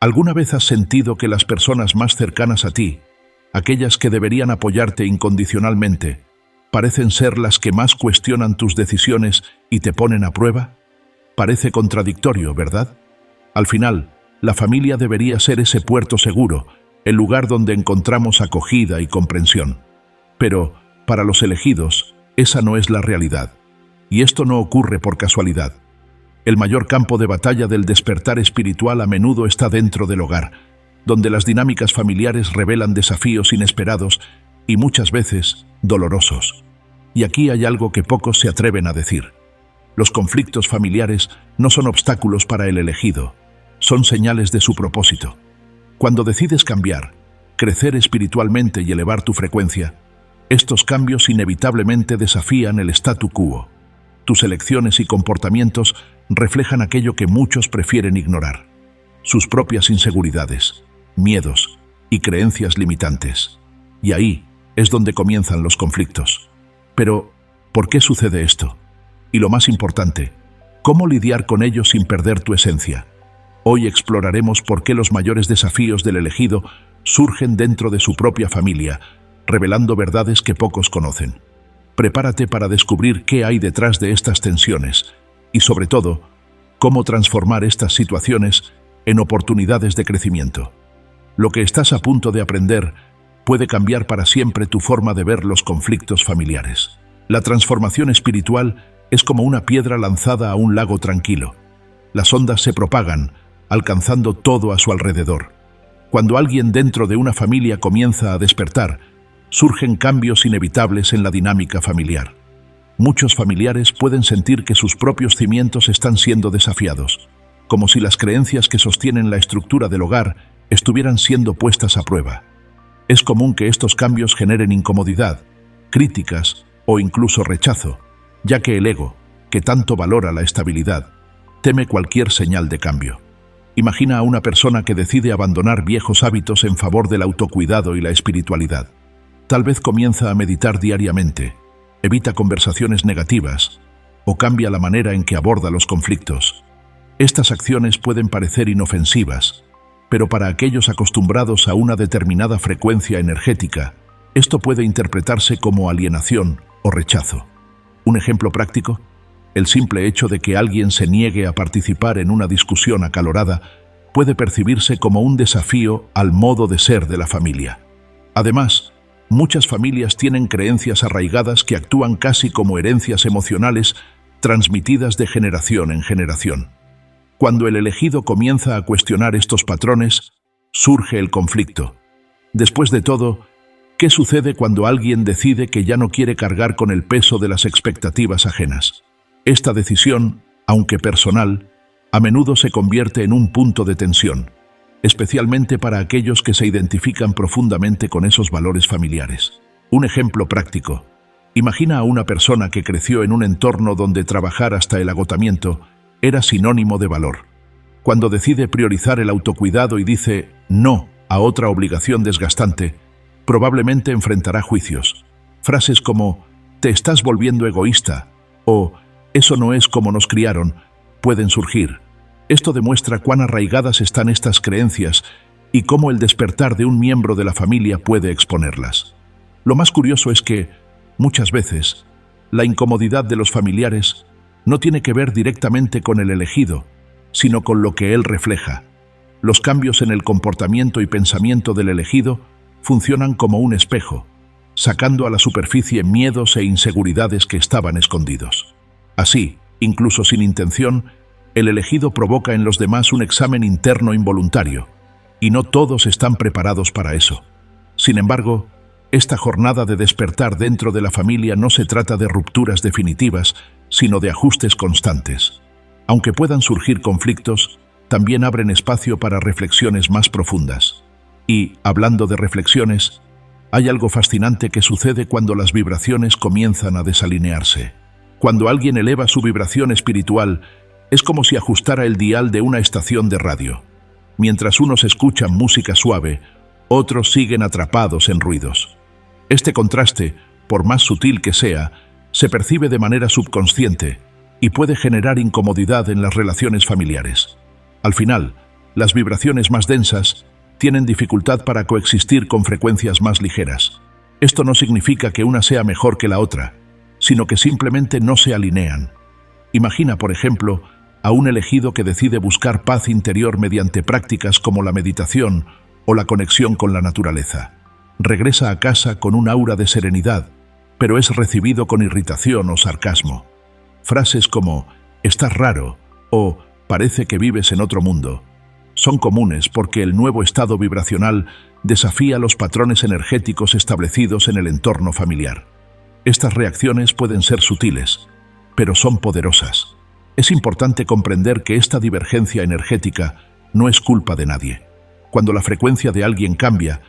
¿Alguna vez has sentido que las personas más cercanas a ti, aquellas que deberían apoyarte incondicionalmente, parecen ser las que más cuestionan tus decisiones y te ponen a prueba? Parece contradictorio, ¿verdad? Al final, la familia debería ser ese puerto seguro, el lugar donde encontramos acogida y comprensión. Pero, para los elegidos, esa no es la realidad. Y esto no ocurre por casualidad. El mayor campo de batalla del despertar espiritual a menudo está dentro del hogar, donde las dinámicas familiares revelan desafíos inesperados y muchas veces dolorosos. Y aquí hay algo que pocos se atreven a decir. Los conflictos familiares no son obstáculos para el elegido, son señales de su propósito. Cuando decides cambiar, crecer espiritualmente y elevar tu frecuencia, estos cambios inevitablemente desafían el statu quo. Tus elecciones y comportamientos reflejan aquello que muchos prefieren ignorar: sus propias inseguridades, miedos y creencias limitantes. Y ahí es donde comienzan los conflictos. Pero, ¿por qué sucede esto? Y lo más importante, ¿cómo lidiar con ello sin perder tu esencia? Hoy exploraremos por qué los mayores desafíos del elegido surgen dentro de su propia familia, revelando verdades que pocos conocen. Prepárate para descubrir qué hay detrás de estas tensiones y, sobre todo, cómo transformar estas situaciones en oportunidades de crecimiento. Lo que estás a punto de aprender puede cambiar para siempre tu forma de ver los conflictos familiares. La transformación espiritual es como una piedra lanzada a un lago tranquilo. Las ondas se propagan, alcanzando todo a su alrededor. Cuando alguien dentro de una familia comienza a despertar, surgen cambios inevitables en la dinámica familiar. Muchos familiares pueden sentir que sus propios cimientos están siendo desafiados, como si las creencias que sostienen la estructura del hogar estuvieran siendo puestas a prueba. Es común que estos cambios generen incomodidad, críticas o incluso rechazo, ya que el ego, que tanto valora la estabilidad, teme cualquier señal de cambio. Imagina a una persona que decide abandonar viejos hábitos en favor del autocuidado y la espiritualidad. Tal vez comienza a meditar diariamente, evita conversaciones negativas o cambia la manera en que aborda los conflictos. Estas acciones pueden parecer inofensivas, pero para aquellos acostumbrados a una determinada frecuencia energética, esto puede interpretarse como alienación o rechazo. Un ejemplo práctico: el simple hecho de que alguien se niegue a participar en una discusión acalorada puede percibirse como un desafío al modo de ser de la familia. Además, muchas familias tienen creencias arraigadas que actúan casi como herencias emocionales transmitidas de generación en generación. Cuando el elegido comienza a cuestionar estos patrones, surge el conflicto. Después de todo, ¿qué sucede cuando alguien decide que ya no quiere cargar con el peso de las expectativas ajenas? Esta decisión, aunque personal, a menudo se convierte en un punto de tensión, especialmente para aquellos que se identifican profundamente con esos valores familiares. Un ejemplo práctico: imagina a una persona que creció en un entorno donde trabajar hasta el agotamiento era sinónimo de valor. Cuando decide priorizar el autocuidado y dice no a otra obligación desgastante, probablemente enfrentará juicios. Frases como «te estás volviendo egoísta» o «eso no es como nos criaron» pueden surgir. Esto demuestra cuán arraigadas están estas creencias y cómo el despertar de un miembro de la familia puede exponerlas. Lo más curioso es que, muchas veces, la incomodidad de los familiares no tiene que ver directamente con el elegido, sino con lo que él refleja. Los cambios en el comportamiento y pensamiento del elegido funcionan como un espejo, sacando a la superficie miedos e inseguridades que estaban escondidos. Así, incluso sin intención, el elegido provoca en los demás un examen interno involuntario, y no todos están preparados para eso. Sin embargo, esta jornada de despertar dentro de la familia no se trata de rupturas definitivas, sino de ajustes constantes. Aunque puedan surgir conflictos, también abren espacio para reflexiones más profundas. Y, hablando de reflexiones, hay algo fascinante que sucede cuando las vibraciones comienzan a desalinearse. Cuando alguien eleva su vibración espiritual, es como si ajustara el dial de una estación de radio. Mientras unos escuchan música suave, otros siguen atrapados en ruidos. Este contraste, por más sutil que sea, se percibe de manera subconsciente y puede generar incomodidad en las relaciones familiares. Al final, Las vibraciones más densas tienen dificultad para coexistir con frecuencias más ligeras. Esto no significa que una sea mejor que la otra, sino que simplemente no se alinean. Imagina, por ejemplo, a un elegido que decide buscar paz interior mediante prácticas como la meditación o la conexión con la naturaleza. Regresa a casa con un aura de serenidad, pero es recibido con irritación o sarcasmo. Frases como «estás raro» o «parece que vives en otro mundo» son comunes porque el nuevo estado vibracional desafía los patrones energéticos establecidos en el entorno familiar. Estas reacciones pueden ser sutiles, pero son poderosas. Es importante comprender que esta divergencia energética no es culpa de nadie. Cuando la frecuencia de alguien cambia,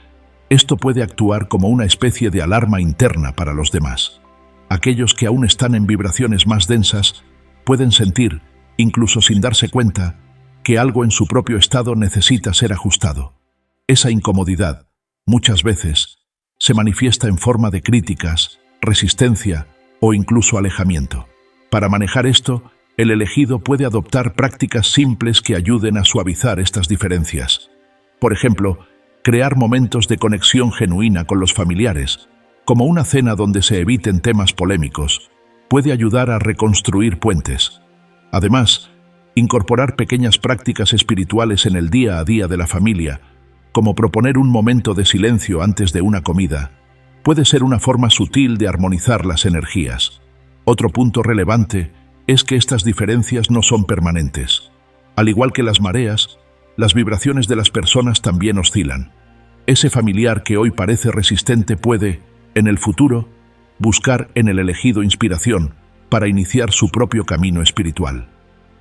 esto puede actuar como una especie de alarma interna para los demás. Aquellos que aún están en vibraciones más densas pueden sentir, incluso sin darse cuenta, que algo en su propio estado necesita ser ajustado. Esa incomodidad, muchas veces, se manifiesta en forma de críticas, resistencia o incluso alejamiento. Para manejar esto, el elegido puede adoptar prácticas simples que ayuden a suavizar estas diferencias. Por ejemplo, crear momentos de conexión genuina con los familiares, como una cena donde se eviten temas polémicos, puede ayudar a reconstruir puentes. Además, incorporar pequeñas prácticas espirituales en el día a día de la familia, como proponer un momento de silencio antes de una comida, puede ser una forma sutil de armonizar las energías. Otro punto relevante es que estas diferencias no son permanentes. Al igual que las mareas, las vibraciones de las personas también oscilan. Ese familiar que hoy parece resistente puede, en el futuro, buscar en el elegido inspiración para iniciar su propio camino espiritual.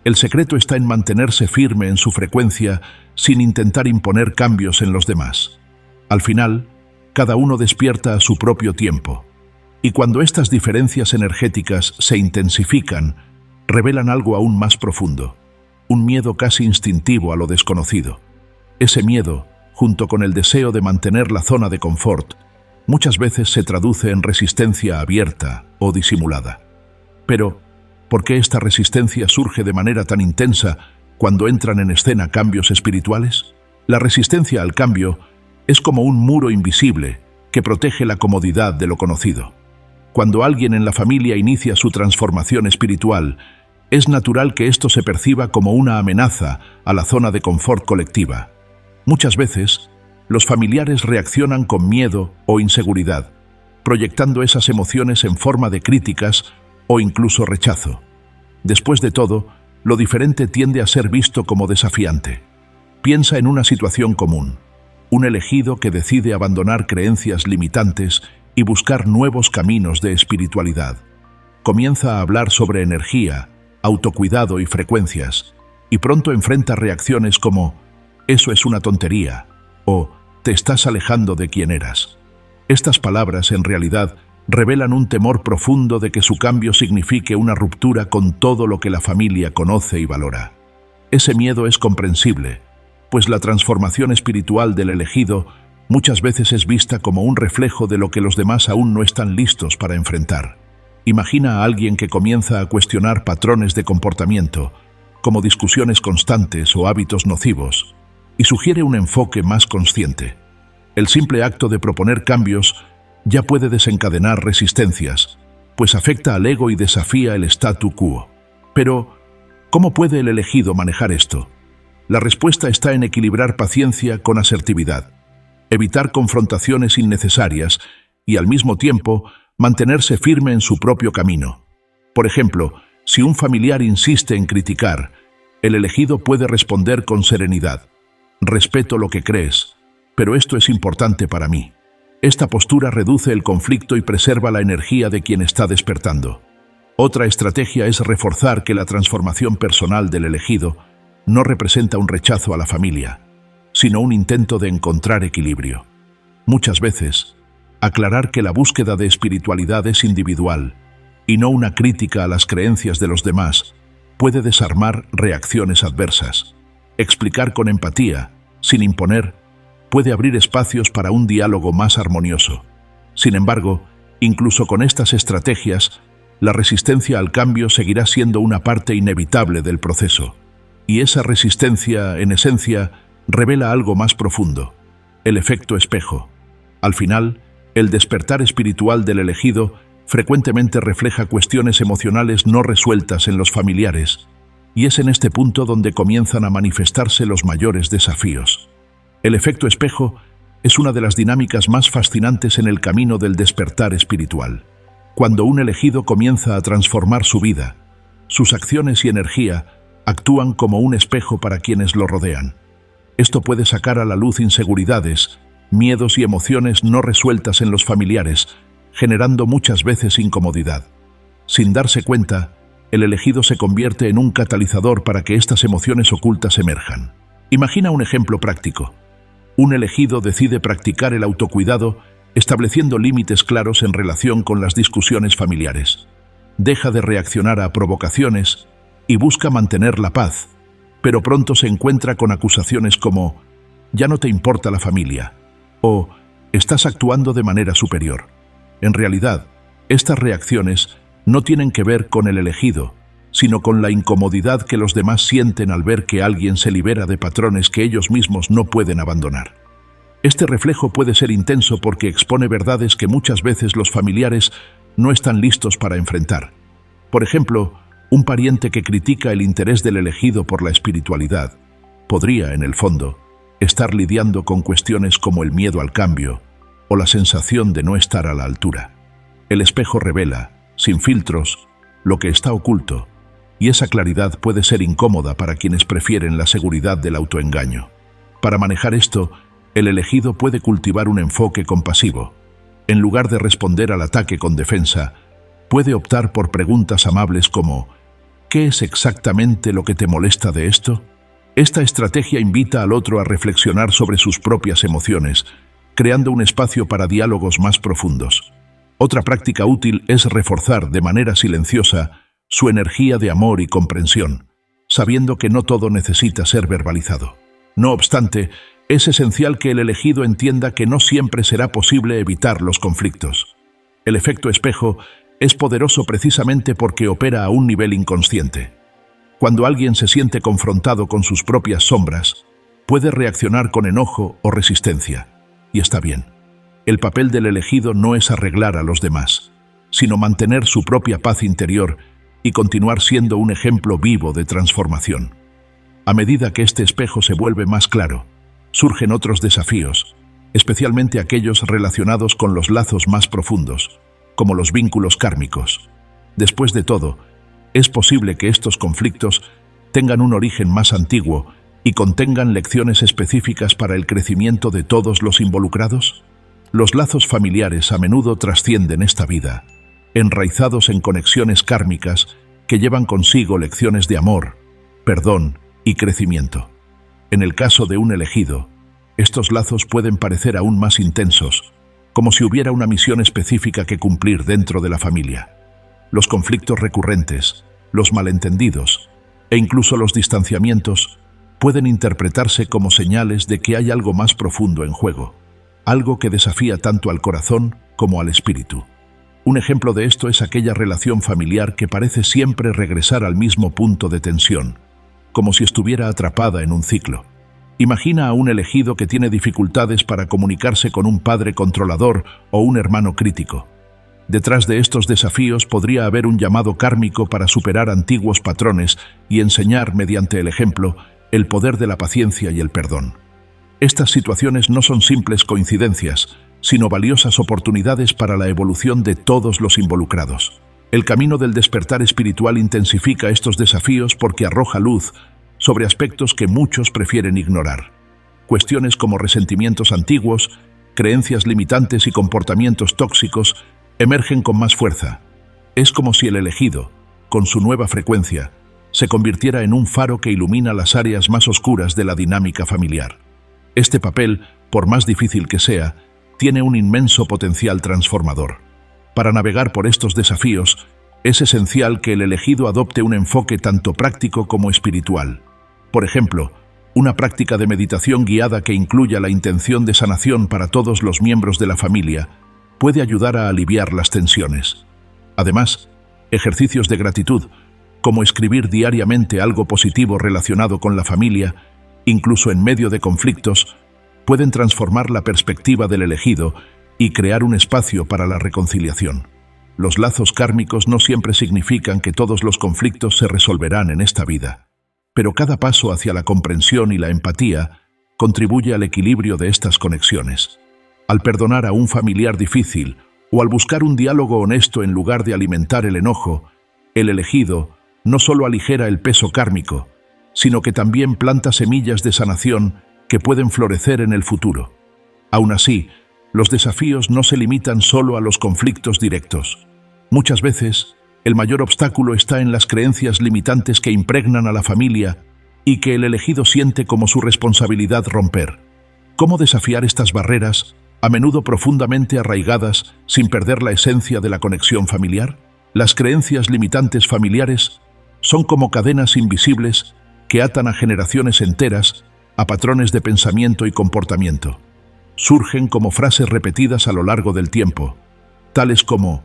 El secreto está en mantenerse firme en su frecuencia sin intentar imponer cambios en los demás. Al final, cada uno despierta a su propio tiempo. Y cuando estas diferencias energéticas se intensifican, revelan algo aún más profundo, un miedo casi instintivo a lo desconocido. Ese miedo, junto con el deseo de mantener la zona de confort, muchas veces se traduce en resistencia abierta o disimulada. Pero, ¿por qué esta resistencia surge de manera tan intensa cuando entran en escena cambios espirituales? La resistencia al cambio es como un muro invisible que protege la comodidad de lo conocido. Cuando alguien en la familia inicia su transformación espiritual, es natural que esto se perciba como una amenaza a la zona de confort colectiva. Muchas veces, los familiares reaccionan con miedo o inseguridad, proyectando esas emociones en forma de críticas o incluso rechazo. Después de todo, lo diferente tiende a ser visto como desafiante. Piensa en una situación común: un elegido que decide abandonar creencias limitantes y buscar nuevos caminos de espiritualidad. Comienza a hablar sobre energía, autocuidado y frecuencias, y pronto enfrenta reacciones como «eso es una tontería» o «te estás alejando de quien eras». Estas palabras, en realidad, revelan un temor profundo de que su cambio signifique una ruptura con todo lo que la familia conoce y valora. Ese miedo es comprensible, pues la transformación espiritual del elegido muchas veces es vista como un reflejo de lo que los demás aún no están listos para enfrentar. Imagina a alguien que comienza a cuestionar patrones de comportamiento, como discusiones constantes o hábitos nocivos, y sugiere un enfoque más consciente. El simple acto de proponer cambios ya puede desencadenar resistencias, pues afecta al ego y desafía el statu quo. Pero, ¿cómo puede el elegido manejar esto? La respuesta está en equilibrar paciencia con asertividad, evitar confrontaciones innecesarias y, al mismo tiempo, mantenerse firme en su propio camino. Por ejemplo, si un familiar insiste en criticar, el elegido puede responder con serenidad: «Respeto lo que crees, pero esto es importante para mí». Esta postura reduce el conflicto y preserva la energía de quien está despertando. Otra estrategia es reforzar que la transformación personal del elegido no representa un rechazo a la familia, sino un intento de encontrar equilibrio. Muchas veces, aclarar que la búsqueda de espiritualidad es individual y no una crítica a las creencias de los demás puede desarmar reacciones adversas. Explicar con empatía, sin imponer, puede abrir espacios para un diálogo más armonioso. Sin embargo, incluso con estas estrategias, la resistencia al cambio seguirá siendo una parte inevitable del proceso. Y esa resistencia, en esencia, revela algo más profundo: el efecto espejo. Al final, el despertar espiritual del elegido frecuentemente refleja cuestiones emocionales no resueltas en los familiares, y es en este punto donde comienzan a manifestarse los mayores desafíos. El efecto espejo es una de las dinámicas más fascinantes en el camino del despertar espiritual. Cuando un elegido comienza a transformar su vida, sus acciones y energía actúan como un espejo para quienes lo rodean. Esto puede sacar a la luz inseguridades, miedos y emociones no resueltas en los familiares, generando muchas veces incomodidad. Sin darse cuenta, el elegido se convierte en un catalizador para que estas emociones ocultas emerjan. Imagina un ejemplo práctico. Un elegido decide practicar el autocuidado, estableciendo límites claros en relación con las discusiones familiares. Deja de reaccionar a provocaciones y busca mantener la paz, pero pronto se encuentra con acusaciones como «ya no te importa la familia» o «estás actuando de manera superior». En realidad, estas reacciones no tienen que ver con el elegido, sino con la incomodidad que los demás sienten al ver que alguien se libera de patrones que ellos mismos no pueden abandonar. Este reflejo puede ser intenso porque expone verdades que muchas veces los familiares no están listos para enfrentar. Por ejemplo, un pariente que critica el interés del elegido por la espiritualidad podría, en el fondo, estar lidiando con cuestiones como el miedo al cambio o la sensación de no estar a la altura. El espejo revela, sin filtros, lo que está oculto, y esa claridad puede ser incómoda para quienes prefieren la seguridad del autoengaño. Para manejar esto, el elegido puede cultivar un enfoque compasivo. En lugar de responder al ataque con defensa, puede optar por preguntas amables como ¿qué es exactamente lo que te molesta de esto? Esta estrategia invita al otro a reflexionar sobre sus propias emociones, creando un espacio para diálogos más profundos. Otra práctica útil es reforzar de manera silenciosa su energía de amor y comprensión, sabiendo que no todo necesita ser verbalizado. No obstante, es esencial que el elegido entienda que no siempre será posible evitar los conflictos. El efecto espejo es poderoso precisamente porque opera a un nivel inconsciente. Cuando alguien se siente confrontado con sus propias sombras, puede reaccionar con enojo o resistencia, y está bien. El papel del elegido no es arreglar a los demás, sino mantener su propia paz interior y continuar siendo un ejemplo vivo de transformación. A medida que este espejo se vuelve más claro, surgen otros desafíos, especialmente aquellos relacionados con los lazos más profundos, como los vínculos kármicos. Después de todo, es posible que estos conflictos tengan un origen más antiguo y contengan lecciones específicas para el crecimiento de todos los involucrados. Los lazos familiares a menudo trascienden esta vida, enraizados en conexiones kármicas que llevan consigo lecciones de amor, perdón y crecimiento. En el caso de un elegido, estos lazos pueden parecer aún más intensos, como si hubiera una misión específica que cumplir dentro de la familia. Los conflictos recurrentes, los malentendidos e incluso los distanciamientos pueden interpretarse como señales de que hay algo más profundo en juego, algo que desafía tanto al corazón como al espíritu. Un ejemplo de esto es aquella relación familiar que parece siempre regresar al mismo punto de tensión, como si estuviera atrapada en un ciclo. Imagina a un elegido que tiene dificultades para comunicarse con un padre controlador o un hermano crítico. Detrás de estos desafíos podría haber un llamado kármico para superar antiguos patrones y enseñar, mediante el ejemplo, el poder de la paciencia y el perdón. Estas situaciones no son simples coincidencias, sino valiosas oportunidades para la evolución de todos los involucrados. El camino del despertar espiritual intensifica estos desafíos porque arroja luz sobre aspectos que muchos prefieren ignorar. Cuestiones como resentimientos antiguos, creencias limitantes y comportamientos tóxicos emergen con más fuerza. Es como si el elegido, con su nueva frecuencia, se convirtiera en un faro que ilumina las áreas más oscuras de la dinámica familiar. Este papel, por más difícil que sea, tiene un inmenso potencial transformador. Para navegar por estos desafíos, es esencial que el elegido adopte un enfoque tanto práctico como espiritual. Por ejemplo, una práctica de meditación guiada que incluya la intención de sanación para todos los miembros de la familia puede ayudar a aliviar las tensiones. Además, ejercicios de gratitud, como escribir diariamente algo positivo relacionado con la familia, incluso en medio de conflictos, pueden transformar la perspectiva del elegido y crear un espacio para la reconciliación. Los lazos kármicos no siempre significan que todos los conflictos se resolverán en esta vida, pero cada paso hacia la comprensión y la empatía contribuye al equilibrio de estas conexiones. Al perdonar a un familiar difícil o al buscar un diálogo honesto en lugar de alimentar el enojo, el elegido no solo aligera el peso kármico, sino que también planta semillas de sanación que pueden florecer en el futuro. Aún así, los desafíos no se limitan solo a los conflictos directos. Muchas veces, el mayor obstáculo está en las creencias limitantes que impregnan a la familia y que el elegido siente como su responsabilidad romper. ¿Cómo desafiar estas barreras, a menudo profundamente arraigadas, sin perder la esencia de la conexión familiar? Las creencias limitantes familiares son como cadenas invisibles que atan a generaciones enteras a patrones de pensamiento y comportamiento. Surgen como frases repetidas a lo largo del tiempo, tales como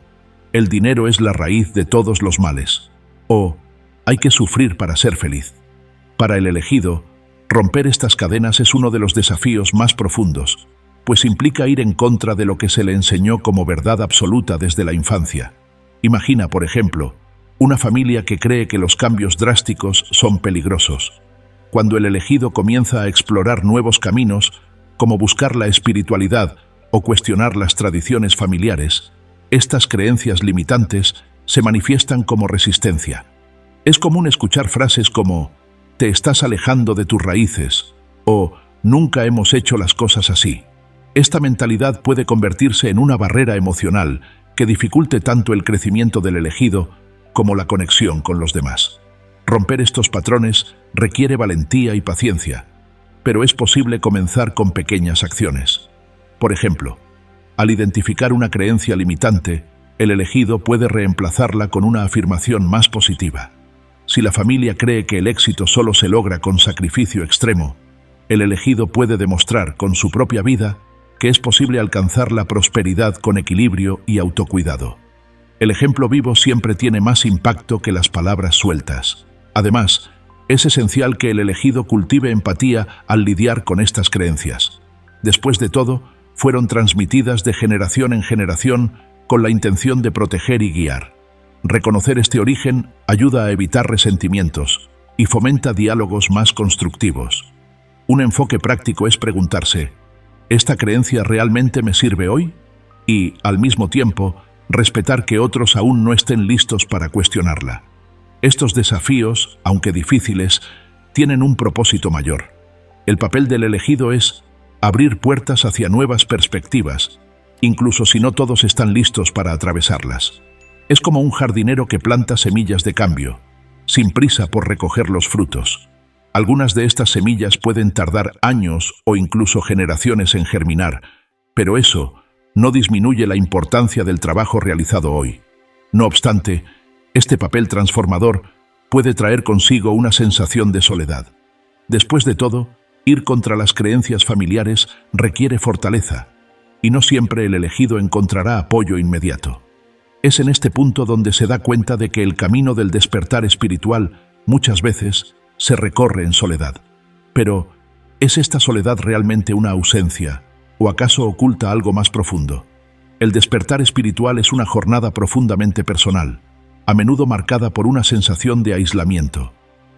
«el dinero es la raíz de todos los males» o «hay que sufrir para ser feliz». Para el elegido, romper estas cadenas es uno de los desafíos más profundos, pues implica ir en contra de lo que se le enseñó como verdad absoluta desde la infancia. Imagina, por ejemplo, una familia que cree que los cambios drásticos son peligrosos. Cuando el elegido comienza a explorar nuevos caminos, como buscar la espiritualidad o cuestionar las tradiciones familiares, estas creencias limitantes se manifiestan como resistencia. Es común escuchar frases como «te estás alejando de tus raíces» o «nunca hemos hecho las cosas así». Esta mentalidad puede convertirse en una barrera emocional que dificulte tanto el crecimiento del elegido como la conexión con los demás. Romper estos patrones requiere valentía y paciencia, pero es posible comenzar con pequeñas acciones. Por ejemplo, al identificar una creencia limitante, el elegido puede reemplazarla con una afirmación más positiva. Si la familia cree que el éxito solo se logra con sacrificio extremo, el elegido puede demostrar con su propia vida que es posible alcanzar la prosperidad con equilibrio y autocuidado. El ejemplo vivo siempre tiene más impacto que las palabras sueltas. Además, es esencial que el elegido cultive empatía al lidiar con estas creencias. Después de todo, fueron transmitidas de generación en generación con la intención de proteger y guiar. Reconocer este origen ayuda a evitar resentimientos y fomenta diálogos más constructivos. Un enfoque práctico es preguntarse, ¿esta creencia realmente me sirve hoy? Y, al mismo tiempo, respetar que otros aún no estén listos para cuestionarla. Estos desafíos, aunque difíciles, tienen un propósito mayor. El papel del elegido es abrir puertas hacia nuevas perspectivas, incluso si no todos están listos para atravesarlas. Es como un jardinero que planta semillas de cambio, sin prisa por recoger los frutos. Algunas de estas semillas pueden tardar años o incluso generaciones en germinar, pero eso no disminuye la importancia del trabajo realizado hoy. No obstante, este papel transformador puede traer consigo una sensación de soledad. Después de todo, ir contra las creencias familiares requiere fortaleza, y no siempre el elegido encontrará apoyo inmediato. Es en este punto donde se da cuenta de que el camino del despertar espiritual muchas veces se recorre en soledad. Pero, ¿es esta soledad realmente una ausencia, o acaso oculta algo más profundo? El despertar espiritual es una jornada profundamente personal, a menudo marcada por una sensación de aislamiento.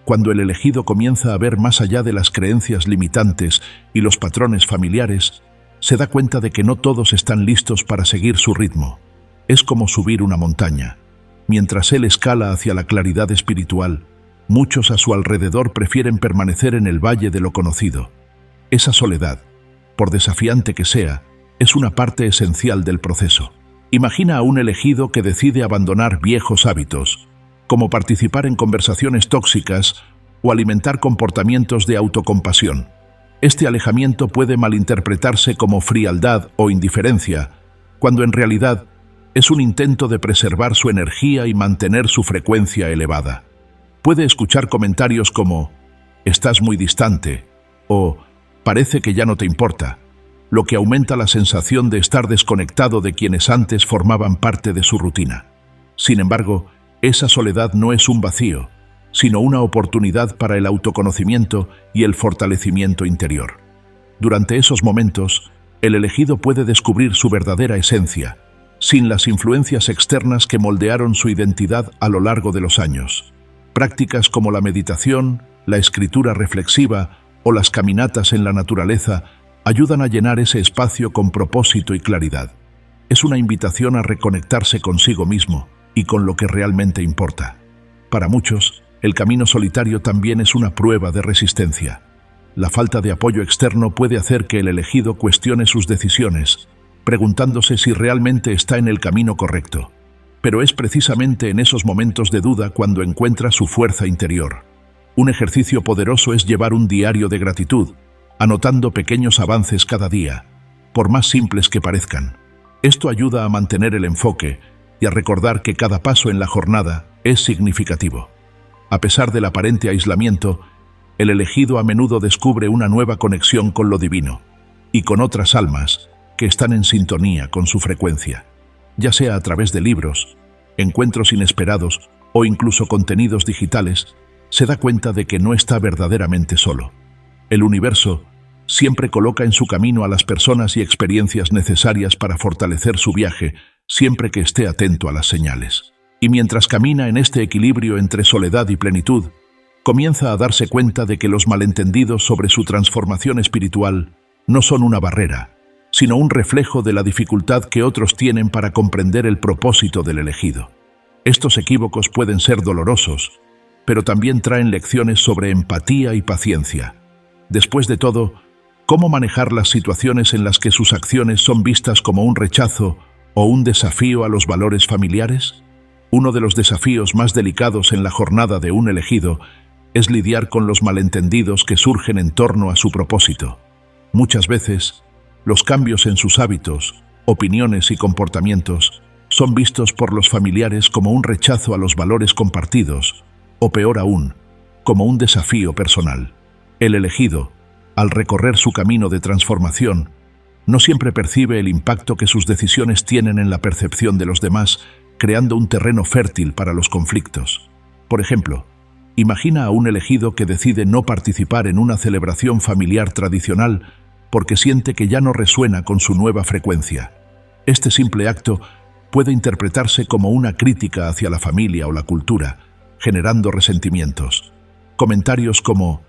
Cuando el elegido comienza a ver más allá de las creencias limitantes y los patrones familiares, se da cuenta de que no todos están listos para seguir su ritmo. Es como subir una montaña. Mientras él escala hacia la claridad espiritual, muchos a su alrededor prefieren permanecer en el valle de lo conocido. Esa soledad, por desafiante que sea, es una parte esencial del proceso. Imagina a un elegido que decide abandonar viejos hábitos, como participar en conversaciones tóxicas o alimentar comportamientos de autocompasión. Este alejamiento puede malinterpretarse como frialdad o indiferencia, cuando en realidad es un intento de preservar su energía y mantener su frecuencia elevada. Puede escuchar comentarios como «estás muy distante» o «parece que ya no te importa», lo que aumenta la sensación de estar desconectado de quienes antes formaban parte de su rutina. Sin embargo, Esa soledad no es un vacío, sino una oportunidad para el autoconocimiento y el fortalecimiento interior. Durante esos momentos, el elegido puede descubrir su verdadera esencia, sin las influencias externas que moldearon su identidad a lo largo de los años. Prácticas como la meditación, la escritura reflexiva o las caminatas en la naturaleza ayudan a llenar ese espacio con propósito y claridad. Es una invitación a reconectarse consigo mismo y con lo que realmente importa. Para muchos, el camino solitario también es una prueba de resistencia. La falta de apoyo externo puede hacer que el elegido cuestione sus decisiones, preguntándose si realmente está en el camino correcto. Pero es precisamente en esos momentos de duda cuando encuentra su fuerza interior. Un ejercicio poderoso es llevar un diario de gratitud, anotando pequeños avances cada día, por más simples que parezcan. Esto ayuda a mantener el enfoque y a recordar que cada paso en la jornada es significativo. A pesar del aparente aislamiento, el elegido a menudo descubre una nueva conexión con lo divino y con otras almas que están en sintonía con su frecuencia, ya sea a través de libros, encuentros inesperados o incluso contenidos digitales. Se da cuenta de que no está verdaderamente solo. El universo siempre coloca en su camino a las personas y experiencias necesarias para fortalecer su viaje, siempre que esté atento a las señales. Y mientras camina en este equilibrio entre soledad y plenitud, comienza a darse cuenta de que los malentendidos sobre su transformación espiritual no son una barrera, sino un reflejo de la dificultad que otros tienen para comprender el propósito del elegido. Estos equívocos pueden ser dolorosos, pero también traen lecciones sobre empatía y paciencia. Después de todo, ¿cómo manejar las situaciones en las que sus acciones son vistas como un rechazo o un desafío a los valores familiares? Uno de los desafíos más delicados en la jornada de un elegido es lidiar con los malentendidos que surgen en torno a su propósito. Muchas veces, los cambios en sus hábitos, opiniones y comportamientos son vistos por los familiares como un rechazo a los valores compartidos, o peor aún, como un desafío personal. El elegido, al recorrer su camino de transformación, no siempre percibe el impacto que sus decisiones tienen en la percepción de los demás, creando un terreno fértil para los conflictos. Por ejemplo, imagina a un elegido que decide no participar en una celebración familiar tradicional porque siente que ya no resuena con su nueva frecuencia. Este simple acto puede interpretarse como una crítica hacia la familia o la cultura, generando resentimientos. Comentarios como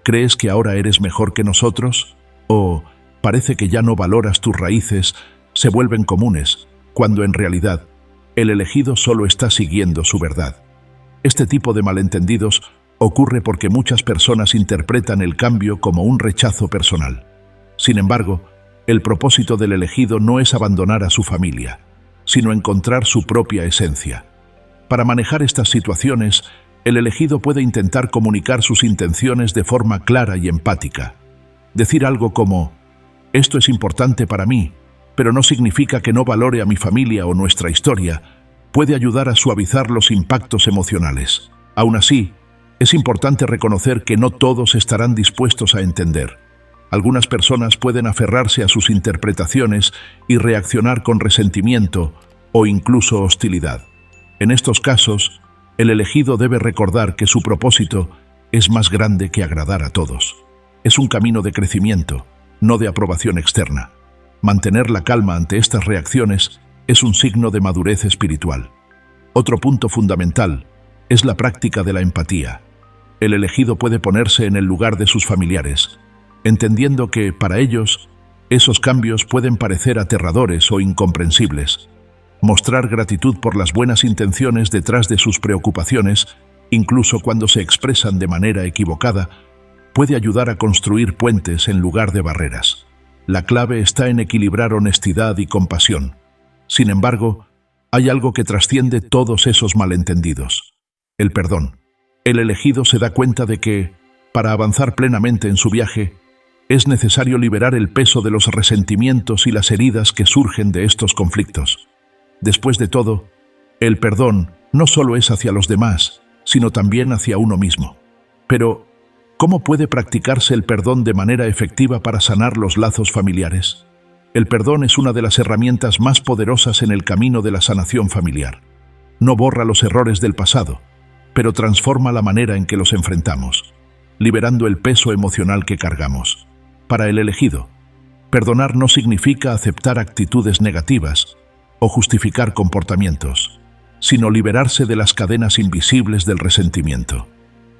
¿crees que ahora eres mejor que nosotros? O parece que ya no valoras tus raíces, se vuelven comunes, cuando en realidad el elegido solo está siguiendo su verdad. Este tipo de malentendidos ocurre porque muchas personas interpretan el cambio como un rechazo personal. Sin embargo, el propósito del elegido no es abandonar a su familia, sino encontrar su propia esencia. Para manejar estas situaciones, el elegido puede intentar comunicar sus intenciones de forma clara y empática. Decir algo como, esto es importante para mí, pero no significa que no valore a mi familia o nuestra historia, puede ayudar a suavizar los impactos emocionales. Aún así, es importante reconocer que no todos estarán dispuestos a entender. Algunas personas pueden aferrarse a sus interpretaciones y reaccionar con resentimiento o incluso hostilidad. En estos casos, el elegido debe recordar que su propósito es más grande que agradar a todos. Es un camino de crecimiento, no de aprobación externa. Mantener la calma ante estas reacciones es un signo de madurez espiritual. Otro punto fundamental es la práctica de la empatía. El elegido puede ponerse en el lugar de sus familiares, entendiendo que, para ellos, esos cambios pueden parecer aterradores o incomprensibles. Mostrar gratitud por las buenas intenciones detrás de sus preocupaciones, incluso cuando se expresan de manera equivocada, puede ayudar a construir puentes en lugar de barreras. La clave está en equilibrar honestidad y compasión. Sin embargo, hay algo que trasciende todos esos malentendidos: el perdón. El elegido se da cuenta de que, para avanzar plenamente en su viaje, es necesario liberar el peso de los resentimientos y las heridas que surgen de estos conflictos. Después de todo, el perdón no solo es hacia los demás, sino también hacia uno mismo. Pero, ¿cómo puede practicarse el perdón de manera efectiva para sanar los lazos familiares? El perdón es una de las herramientas más poderosas en el camino de la sanación familiar. No borra los errores del pasado, pero transforma la manera en que los enfrentamos, liberando el peso emocional que cargamos. Para el elegido, perdonar no significa aceptar actitudes negativas o justificar comportamientos, sino liberarse de las cadenas invisibles del resentimiento.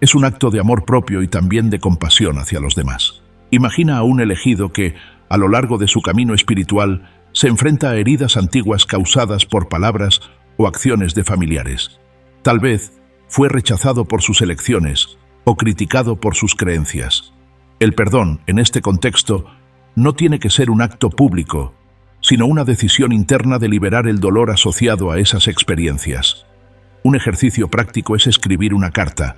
Es un acto de amor propio y también de compasión hacia los demás. Imagina a un elegido que, a lo largo de su camino espiritual, se enfrenta a heridas antiguas causadas por palabras o acciones de familiares. Tal vez fue rechazado por sus elecciones o criticado por sus creencias. El perdón, en este contexto, no tiene que ser un acto público, sino una decisión interna de liberar el dolor asociado a esas experiencias. Un ejercicio práctico es escribir una carta,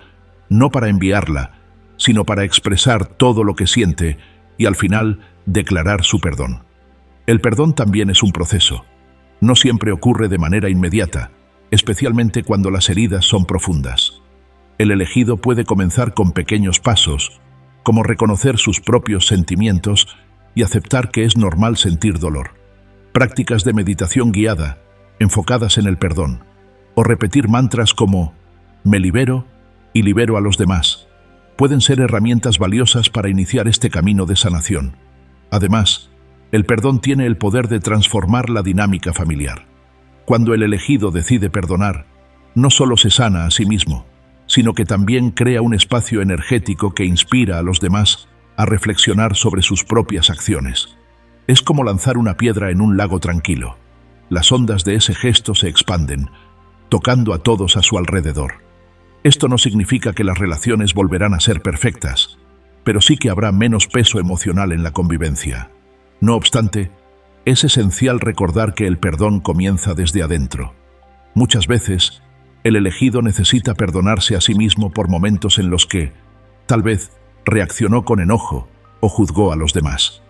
no para enviarla, sino para expresar todo lo que siente y al final declarar su perdón. El perdón también es un proceso. No siempre ocurre de manera inmediata, especialmente cuando las heridas son profundas. El elegido puede comenzar con pequeños pasos, como reconocer sus propios sentimientos y aceptar que es normal sentir dolor. Prácticas de meditación guiada, enfocadas en el perdón, o repetir mantras como «me libero» y «libero a los demás», pueden ser herramientas valiosas para iniciar este camino de sanación. Además, el perdón tiene el poder de transformar la dinámica familiar. Cuando el elegido decide perdonar, no solo se sana a sí mismo, sino que también crea un espacio energético que inspira a los demás a reflexionar sobre sus propias acciones. Es como lanzar una piedra en un lago tranquilo. Las ondas de ese gesto se expanden, tocando a todos a su alrededor. Esto no significa que las relaciones volverán a ser perfectas, pero sí que habrá menos peso emocional en la convivencia. No obstante, es esencial recordar que el perdón comienza desde adentro. Muchas veces, el elegido necesita perdonarse a sí mismo por momentos en los que, tal vez, reaccionó con enojo o juzgó a los demás.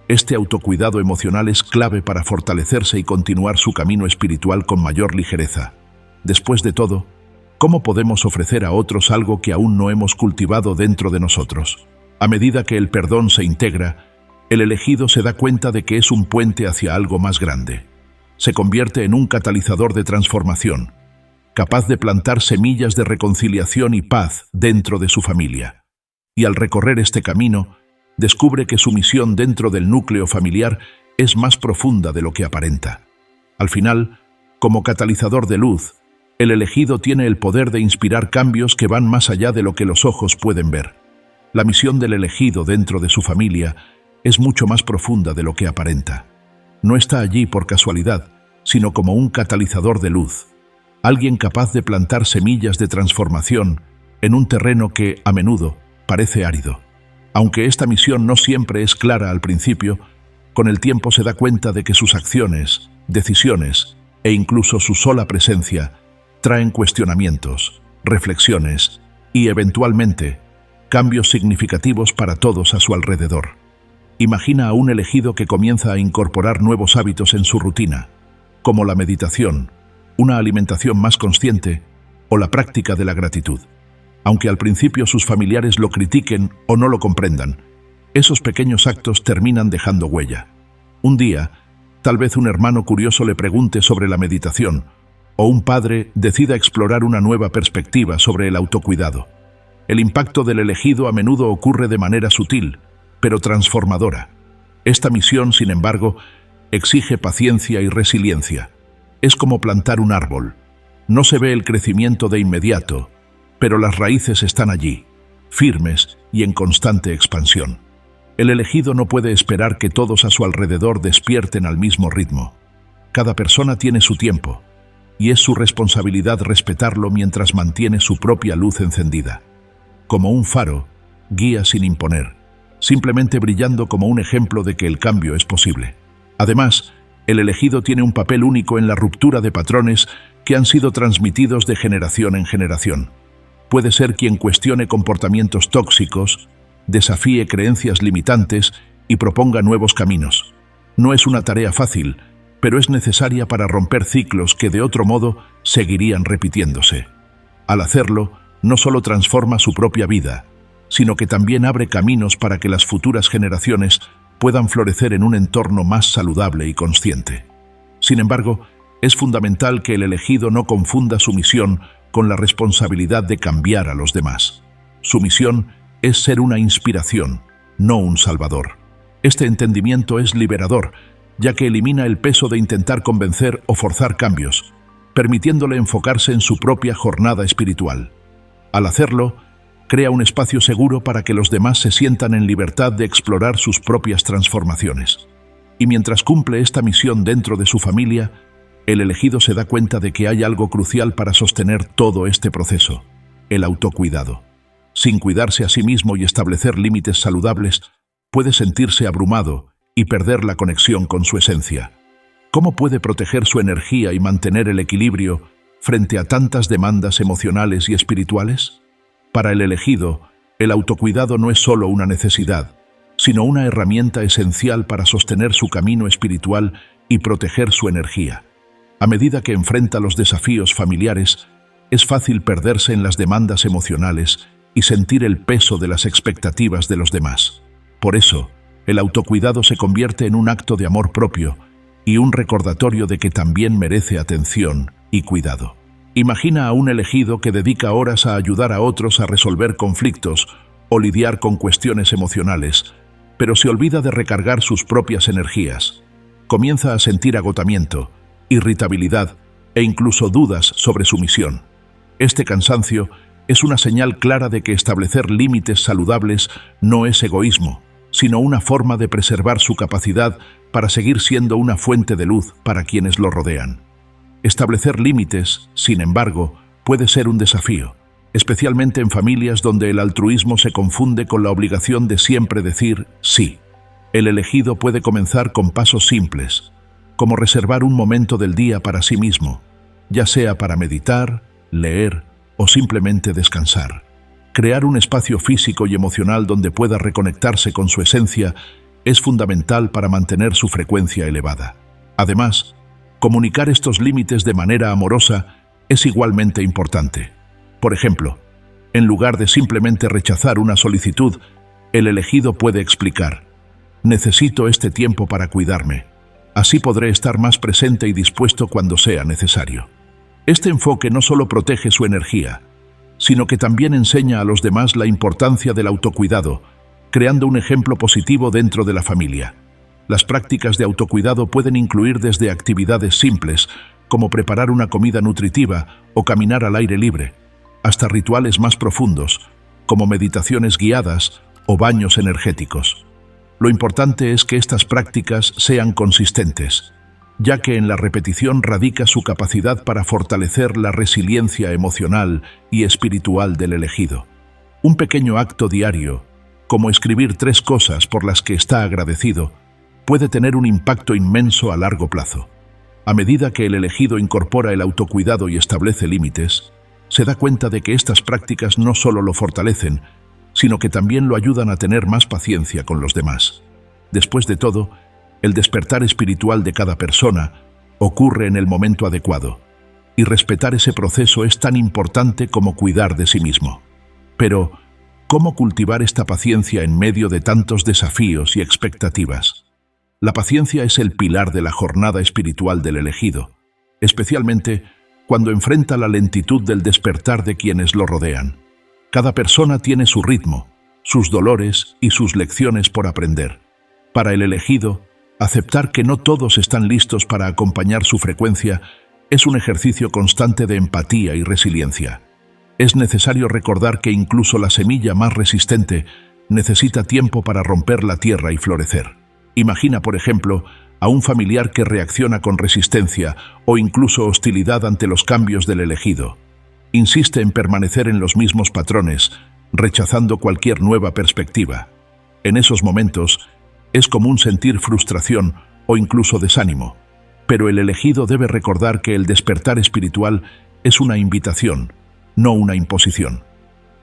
Este autocuidado emocional es clave para fortalecerse y continuar su camino espiritual con mayor ligereza. Después de todo, ¿cómo podemos ofrecer a otros algo que aún no hemos cultivado dentro de nosotros? A medida que el perdón se integra, el elegido se da cuenta de que es un puente hacia algo más grande. Se convierte en un catalizador de transformación, capaz de plantar semillas de reconciliación y paz dentro de su familia. Y al recorrer este camino, descubre que su misión dentro del núcleo familiar es más profunda de lo que aparenta. Al final, como catalizador de luz, el elegido tiene el poder de inspirar cambios que van más allá de lo que los ojos pueden ver. La misión del elegido dentro de su familia es mucho más profunda de lo que aparenta. No está allí por casualidad, sino como un catalizador de luz, alguien capaz de plantar semillas de transformación en un terreno que, a menudo, parece árido. Aunque esta misión no siempre es clara al principio, con el tiempo se da cuenta de que sus acciones, decisiones e incluso su sola presencia traen cuestionamientos, reflexiones y, eventualmente, cambios significativos para todos a su alrededor. Imagina a un elegido que comienza a incorporar nuevos hábitos en su rutina, como la meditación, una alimentación más consciente o la práctica de la gratitud. Aunque al principio sus familiares lo critiquen o no lo comprendan, esos pequeños actos terminan dejando huella. Un día, tal vez un hermano curioso le pregunte sobre la meditación, o un padre decida explorar una nueva perspectiva sobre el autocuidado. El impacto del elegido a menudo ocurre de manera sutil, pero transformadora. Esta misión, sin embargo, exige paciencia y resiliencia. Es como plantar un árbol. No se ve el crecimiento de inmediato, pero las raíces están allí, firmes y en constante expansión. El elegido no puede esperar que todos a su alrededor despierten al mismo ritmo. Cada persona tiene su tiempo, y es su responsabilidad respetarlo mientras mantiene su propia luz encendida. Como un faro, guía sin imponer, simplemente brillando como un ejemplo de que el cambio es posible. Además, el elegido tiene un papel único en la ruptura de patrones que han sido transmitidos de generación en generación. Puede ser quien cuestione comportamientos tóxicos, desafíe creencias limitantes y proponga nuevos caminos. No es una tarea fácil, pero es necesaria para romper ciclos que de otro modo seguirían repitiéndose. Al hacerlo, no solo transforma su propia vida, sino que también abre caminos para que las futuras generaciones puedan florecer en un entorno más saludable y consciente. Sin embargo, Es fundamental que el elegido no confunda su misión con la responsabilidad de cambiar a los demás. Su misión es ser una inspiración, no un salvador. Este entendimiento es liberador, ya que elimina el peso de intentar convencer o forzar cambios, permitiéndole enfocarse en su propia jornada espiritual. Al hacerlo, crea un espacio seguro para que los demás se sientan en libertad de explorar sus propias transformaciones. Y mientras cumple esta misión dentro de su familia, el elegido se da cuenta de que hay algo crucial para sostener todo este proceso: el autocuidado. Sin cuidarse a sí mismo y establecer límites saludables, puede sentirse abrumado y perder la conexión con su esencia. ¿Cómo puede proteger su energía y mantener el equilibrio frente a tantas demandas emocionales y espirituales? Para el elegido, el autocuidado no es solo una necesidad, sino una herramienta esencial para sostener su camino espiritual y proteger su energía. A medida que enfrenta los desafíos familiares, es fácil perderse en las demandas emocionales y sentir el peso de las expectativas de los demás. Por eso, el autocuidado se convierte en un acto de amor propio y un recordatorio de que también merece atención y cuidado. Imagina a un elegido que dedica horas a ayudar a otros a resolver conflictos o lidiar con cuestiones emocionales, pero se olvida de recargar sus propias energías. Comienza a sentir agotamiento, irritabilidad e incluso dudas sobre su misión. Este cansancio es una señal clara de que establecer límites saludables no es egoísmo, sino una forma de preservar su capacidad para seguir siendo una fuente de luz para quienes lo rodean. Establecer límites, sin embargo, puede ser un desafío, especialmente en familias donde el altruismo se confunde con la obligación de siempre decir sí. El elegido puede comenzar con pasos simples, como reservar un momento del día para sí mismo, ya sea para meditar, leer o simplemente descansar. Crear un espacio físico y emocional donde pueda reconectarse con su esencia es fundamental para mantener su frecuencia elevada. Además, comunicar estos límites de manera amorosa es igualmente importante. Por ejemplo, en lugar de simplemente rechazar una solicitud, el elegido puede explicar: necesito este tiempo para cuidarme. Así podré estar más presente y dispuesto cuando sea necesario. Este enfoque no solo protege su energía, sino que también enseña a los demás la importancia del autocuidado, creando un ejemplo positivo dentro de la familia. Las prácticas de autocuidado pueden incluir desde actividades simples, como preparar una comida nutritiva o caminar al aire libre, hasta rituales más profundos, como meditaciones guiadas o baños energéticos. Lo importante es que estas prácticas sean consistentes, ya que en la repetición radica su capacidad para fortalecer la resiliencia emocional y espiritual del elegido. Un pequeño acto diario, como escribir 3 cosas por las que está agradecido, puede tener un impacto inmenso a largo plazo. A medida que el elegido incorpora el autocuidado y establece límites, se da cuenta de que estas prácticas no solo lo fortalecen, sino que también lo ayudan a tener más paciencia con los demás. Después de todo, el despertar espiritual de cada persona ocurre en el momento adecuado, y respetar ese proceso es tan importante como cuidar de sí mismo. Pero, ¿cómo cultivar esta paciencia en medio de tantos desafíos y expectativas? La paciencia es el pilar de la jornada espiritual del elegido, especialmente cuando enfrenta la lentitud del despertar de quienes lo rodean. Cada persona tiene su ritmo, sus dolores y sus lecciones por aprender. Para el elegido, aceptar que no todos están listos para acompañar su frecuencia es un ejercicio constante de empatía y resiliencia. Es necesario recordar que incluso la semilla más resistente necesita tiempo para romper la tierra y florecer. Imagina, por ejemplo, a un familiar que reacciona con resistencia o incluso hostilidad ante los cambios del elegido. Insiste en permanecer en los mismos patrones, rechazando cualquier nueva perspectiva. En esos momentos, es común sentir frustración o incluso desánimo, pero el elegido debe recordar que el despertar espiritual es una invitación, no una imposición.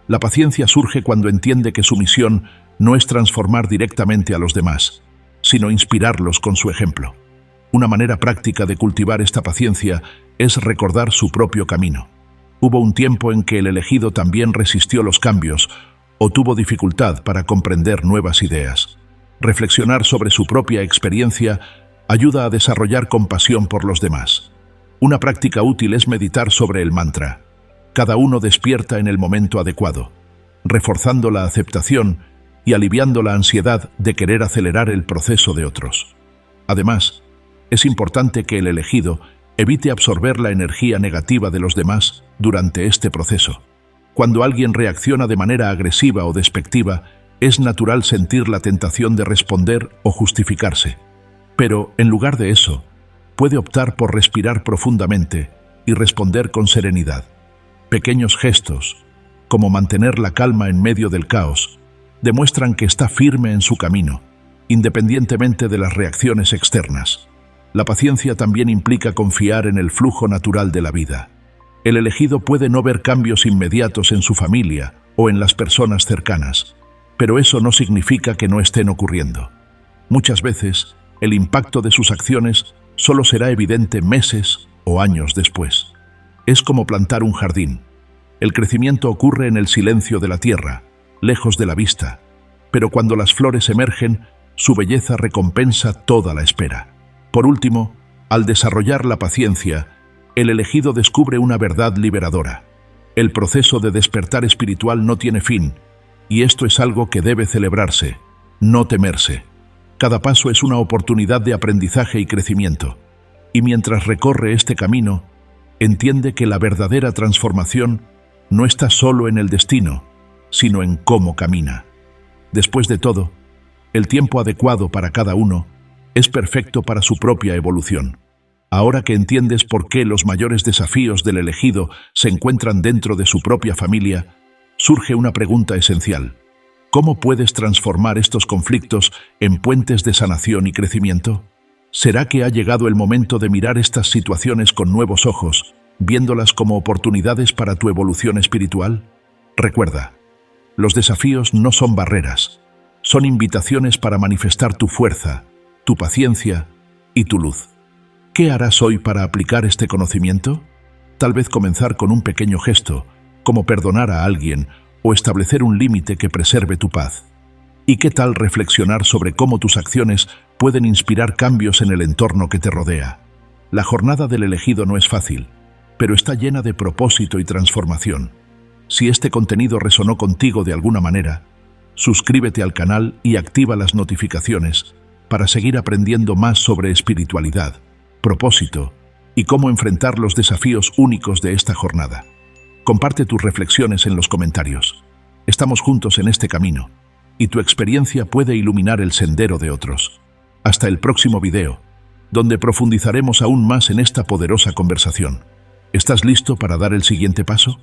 La paciencia surge cuando entiende que su misión no es transformar directamente a los demás, sino inspirarlos con su ejemplo. Una manera práctica de cultivar esta paciencia es recordar su propio camino. Hubo un tiempo en que el elegido también resistió los cambios o tuvo dificultad para comprender nuevas ideas. Reflexionar sobre su propia experiencia ayuda a desarrollar compasión por los demás. Una práctica útil es meditar sobre el mantra. Cada uno despierta en el momento adecuado, reforzando la aceptación y aliviando la ansiedad de querer acelerar el proceso de otros. Además, es importante que el elegido evite absorber la energía negativa de los demás durante este proceso. Cuando alguien reacciona de manera agresiva o despectiva, es natural sentir la tentación de responder o justificarse. Pero, en lugar de eso, puede optar por respirar profundamente y responder con serenidad. Pequeños gestos, como mantener la calma en medio del caos, demuestran que está firme en su camino, independientemente de las reacciones externas. La paciencia también implica confiar en el flujo natural de la vida. El elegido puede no ver cambios inmediatos en su familia o en las personas cercanas, pero eso no significa que no estén ocurriendo. Muchas veces, el impacto de sus acciones solo será evidente meses o años después. Es como plantar un jardín. El crecimiento ocurre en el silencio de la tierra, lejos de la vista, pero cuando las flores emergen, su belleza recompensa toda la espera. Por último, al desarrollar la paciencia, el elegido descubre una verdad liberadora. El proceso de despertar espiritual no tiene fin, y esto es algo que debe celebrarse, no temerse. Cada paso es una oportunidad de aprendizaje y crecimiento, y mientras recorre este camino, entiende que la verdadera transformación no está solo en el destino, sino en cómo camina. Después de todo, el tiempo adecuado para cada uno es perfecto para su propia evolución. Ahora que entiendes por qué los mayores desafíos del elegido se encuentran dentro de su propia familia, surge una pregunta esencial. ¿Cómo puedes transformar estos conflictos en puentes de sanación y crecimiento? ¿Será que ha llegado el momento de mirar estas situaciones con nuevos ojos, viéndolas como oportunidades para tu evolución espiritual? Recuerda, los desafíos no son barreras, son invitaciones para manifestar tu fuerza, tu paciencia y tu luz. ¿Qué harás hoy para aplicar este conocimiento? Tal vez comenzar con un pequeño gesto, como perdonar a alguien o establecer un límite que preserve tu paz. ¿Y qué tal reflexionar sobre cómo tus acciones pueden inspirar cambios en el entorno que te rodea? La jornada del elegido no es fácil, pero está llena de propósito y transformación. Si este contenido resonó contigo de alguna manera, suscríbete al canal y activa las notificaciones para seguir aprendiendo más sobre espiritualidad, propósito y cómo enfrentar los desafíos únicos de esta jornada. Comparte tus reflexiones en los comentarios. Estamos juntos en este camino, y tu experiencia puede iluminar el sendero de otros. Hasta el próximo video, donde profundizaremos aún más en esta poderosa conversación. ¿Estás listo para dar el siguiente paso?